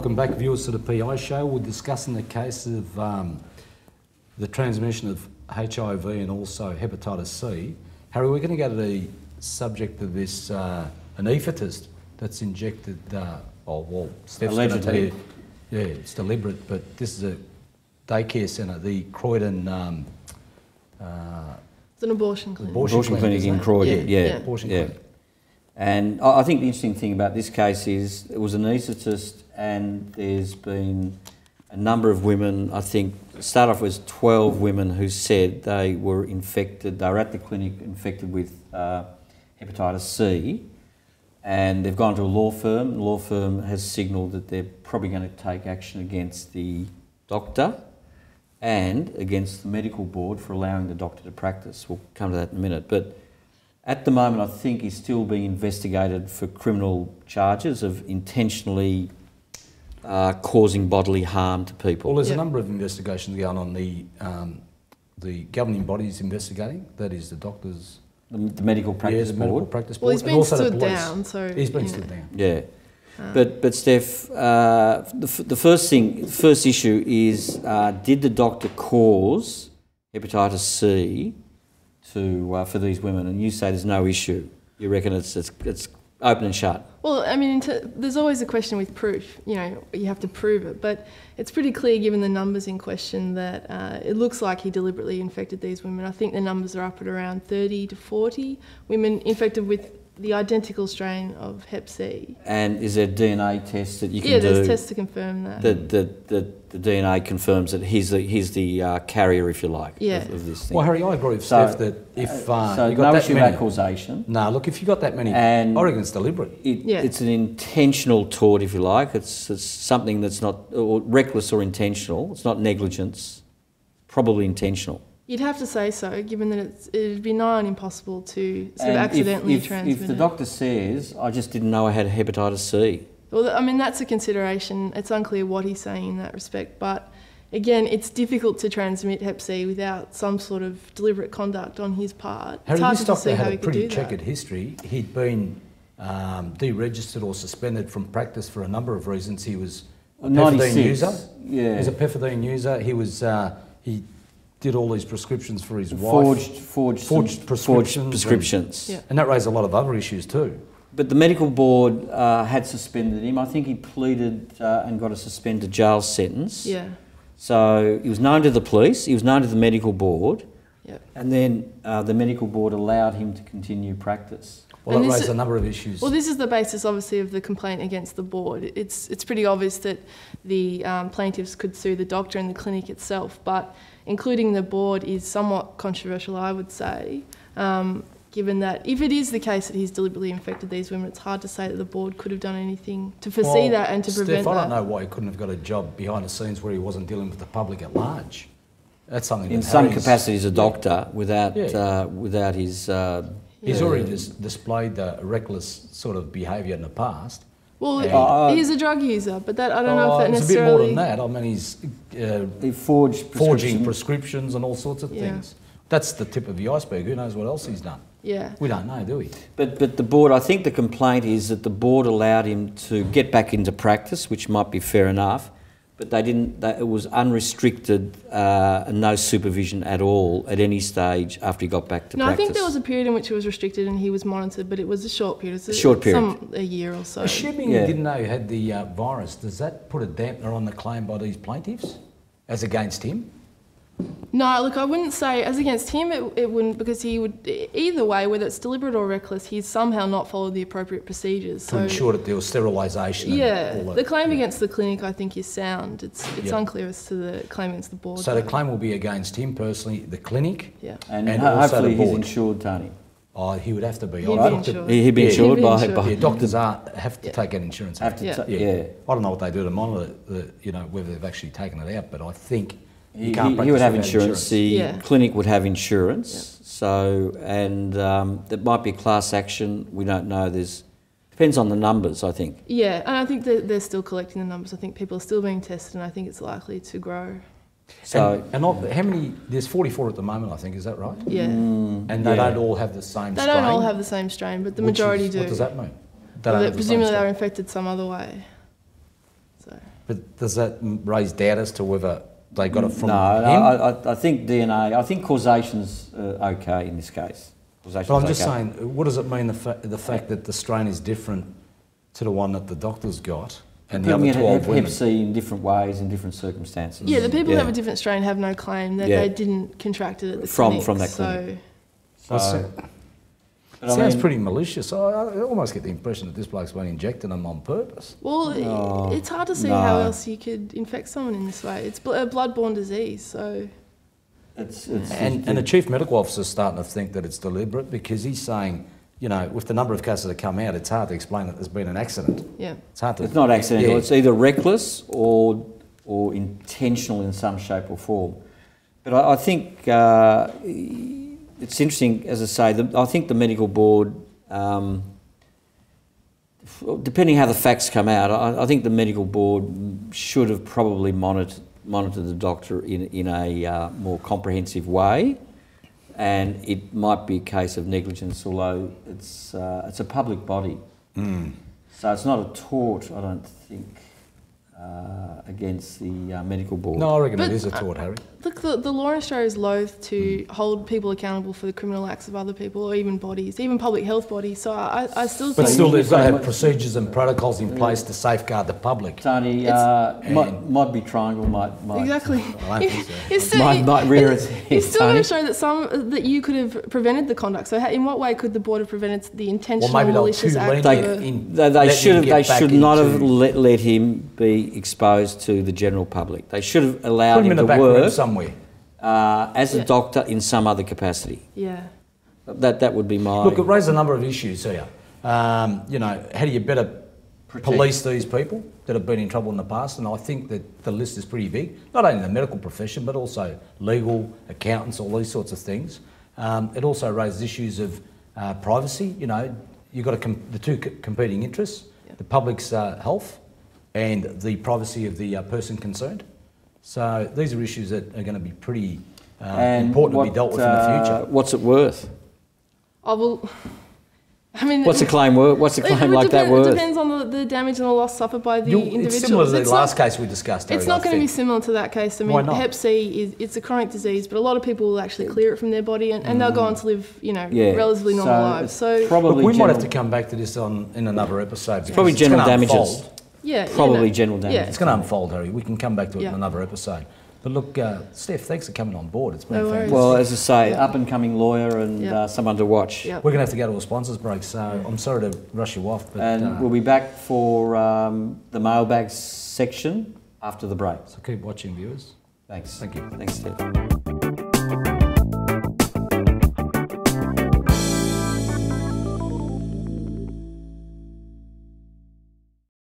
welcome back viewers to the PI show. We're discussing the case of the transmission of HIV and also hepatitis C. Harry, we're going to go to the subject of this anaesthetist that's injected, Steph's going to tell you, yeah, it's deliberate, but this is a daycare centre, the Croydon... it's an abortion clinic. Abortion clinic in Croydon, yeah. Abortion clinic. And I think the interesting thing about this case is it was an anaesthetist, and there's been a number of women, I think, start off with 12 women who said they were infected, they were at the clinic infected with hepatitis C, and they've gone to a law firm. The law firm has signalled that they're probably going to take action against the doctor and against the medical board for allowing the doctor to practice. We'll come to that in a minute. But at the moment, I think he's still being investigated for criminal charges of intentionally causing bodily harm to people. Well, there's a number of investigations going on. The governing body's investigating, that is the doctors... The medical practice board. Medical practice board. Well, he's been stood down, so... He's been stood down. Yeah. But Steph, the first issue is, did the doctor cause hepatitis C for these women? And you say there's no issue. You reckon it's open and shut. Well, I mean, there's always a question with proof. You know, you have to prove it. But it's pretty clear, given the numbers in question, that it looks like he deliberately infected these women. I think the numbers are up at around 30 to 40 women infected with the identical strain of Hep C. And is there a DNA test that you can do? Yeah, there's tests to confirm that. The DNA confirms that he's the carrier, if you like, of this thing. Well, Harry, I agree with Steph that if you got no that issue many... about causation. No, look, if you got that many, And I reckon it's deliberate. It's an intentional tort, if you like. It's something that's not reckless or intentional. It's not negligence, probably intentional. You'd have to say so, given that it'd be nigh on impossible to sort of accidentally transmit it. If the doctor says, I just didn't know I had hepatitis C. Well, I mean, that's a consideration. It's unclear what he's saying in that respect, but again, it's difficult to transmit Hep C without some sort of deliberate conduct on his part. Harry, it's hard this to see doctor how had he a could pretty do checkered that. history. He'd been deregistered or suspended from practice for a number of reasons. He was a pethidine user. Yeah. He was a pethidine user. He was he did all these prescriptions for his wife. Forged prescriptions. And that raised a lot of other issues too. But the medical board had suspended him. I think he pleaded and got a suspended jail sentence. Yeah. So he was known to the police, he was known to the medical board, Yep. and then the medical board allowed him to continue practice. Well, that raised a number of issues. Well, this is the basis, obviously, of the complaint against the board. It's pretty obvious that the plaintiffs could sue the doctor and the clinic itself, but including the board is somewhat controversial, I would say, given that if it is the case that he's deliberately infected these women, it's hard to say that the board could have done anything to foresee that and to prevent that. I don't know why he couldn't have got a job behind the scenes where he wasn't dealing with the public at large. That's something in some capacity as a doctor, without his... He's already displayed the reckless sort of behaviour in the past. Well, he's a drug user, but that I don't know if that necessarily... It's a bit more than that. I mean, he's forging prescriptions and all sorts of things. That's the tip of the iceberg. Who knows what else he's done? Yeah. We don't know, do we? But the board, I think the complaint is that the board allowed him to get back into practice, which might be fair enough, but they didn't. It was unrestricted and no supervision at all at any stage after he got back to practice. No, I think there was a period in which it was restricted and he was monitored, but it was a short period. It was a short period. A year or so. Assuming he didn't know he had the virus, does that put a dampener on the claim by these plaintiffs as against him? No, look, I wouldn't say as against him it wouldn't, because he would, either way, whether it's deliberate or reckless, he's somehow not followed the appropriate procedures. To ensure that there was sterilisation and all that. The claim against the clinic, I think, is sound. It's unclear as to the claim against the board. So the claim will be against him personally, the clinic, and also hopefully the board. he's insured, Tony. Oh, he would have to be. He'd be insured by... Yeah, doctors have to take out insurance. I don't know what they do to monitor, whether they've actually taken it out, but I think... He would have insurance. The clinic would have insurance. So, and there might be a class action. We don't know. Depends on the numbers, I think. Yeah, and I think that they're still collecting the numbers. I think people are still being tested, and I think it's likely to grow. So, and how many? There's 44 at the moment, I think. Is that right? Yeah. And they don't all have the same strain. They don't all have the same strain, but the majority do. What does that mean? Presumably they were infected some other way. So. But does that raise doubt as to whether they got it from No, him? I think DNA. I think causation's okay in this case. Causation's But I'm just okay. saying, what does it mean, the fact that the strain is different to the one that the doctor's got and the People other get 12 women? Hep C in different ways, in different circumstances. Yeah, the people who Yeah. have a different strain have no claim that Yeah. they didn't contract it at the From clinic. that so clinic. Well, So, but I sounds mean, pretty malicious. I almost get the impression that this bloke's been injecting them on purpose. Well, No, it's hard to see no. how else you could infect someone in this way. It's a blood-borne disease, so it's And the chief medical officer's starting to think that it's deliberate because he's saying, you know, with the number of cases that come out, it's hard to explain that there's been an accident. yeah. It's hard to. It's not accidental. Yeah. It's either reckless or intentional in some shape or form. But I think it's interesting, as I say. I think the medical board, depending how the facts come out, I think the medical board should have probably monitored the doctor in a more comprehensive way. And it might be a case of negligence, although it's a public body. So it's not a tort, I don't think, against the medical board. No, I reckon But, it is a tort, Harry. Look, the law in Australia is loath to hold people accountable for the criminal acts of other people or even bodies, even public health bodies. So I still But think... still, they've got to have procedures and protocols in place to safeguard the public. Tony, might be triangle, might Exactly. I don't think so. It's still, might rear its head, it's still Tony. going to show that you could have prevented the conduct. So in what way could the board have prevented the intentional Well, maybe they were malicious too act? lenient. They should have. get They back should not have into- let him be exposed to the general public. They should have Put allowed him in him the to back room work somewhere. as a Yeah. doctor in some other capacity. Yeah. That would be my. Look, it raises a number of issues here. You know, how do you better police these people that have been in trouble in the past? And I think that the list is pretty big, not only in the medical profession, but also legal, accountants, all these sorts of things. It also raises issues of privacy. You know, you've got the two competing interests, the public's health and the privacy of the person concerned. So these are issues that are going to be pretty important to be dealt with in the future. What's it worth? I will... I mean... What's a claim worth? What's a claim like that It worth? depends on the damage and the loss suffered by the individuals. It's similar to the It's last not- case we discussed, Harry, It's not I going to be think. similar to that case. I Why mean, not? Hep C it's a chronic disease, but a lot of people will actually clear it from their body and they'll go on to live, you know, Yeah. relatively normal So lives. it's So probably Look, we might have general- to come back to this in another episode. It's probably general gonna damages. unfold. yeah, Probably general damage. Yeah. It's going to unfold, Harry. We can come back to it in Yeah. another episode. But look, Steph, thanks for coming on board. It's been No worries. fantastic. Well, as I say, Yeah. up and coming lawyer and Yeah. someone to watch. Yeah. We're going to have to go to a sponsors break, so I'm sorry to rush you off. But, And we'll be back for the mailbag section after the break. so keep watching, viewers. Thanks. Thank you. Thanks, Steve.